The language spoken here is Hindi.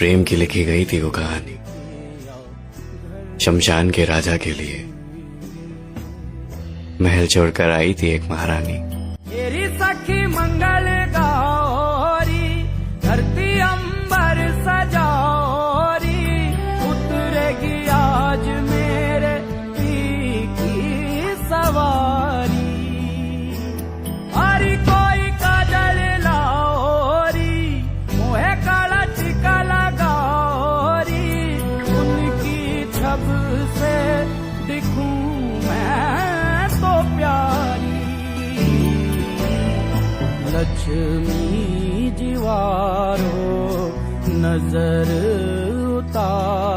प्रेम की लिखी गई थी वो कहानी, शमशान के राजा के लिए महल छोड़कर आई थी एक महारानी। तेरी सखी मंगल गौरी, धरती अंबर सजौरी, उतरेगी आज मेरे पी की सवारी। हरी कोई काजल लाओरी, मोहे काला टिका लगाओरी, उनकी छब से दिखूं मैं तो प्यारी। लक्ष्मी जीवारो नजर उतार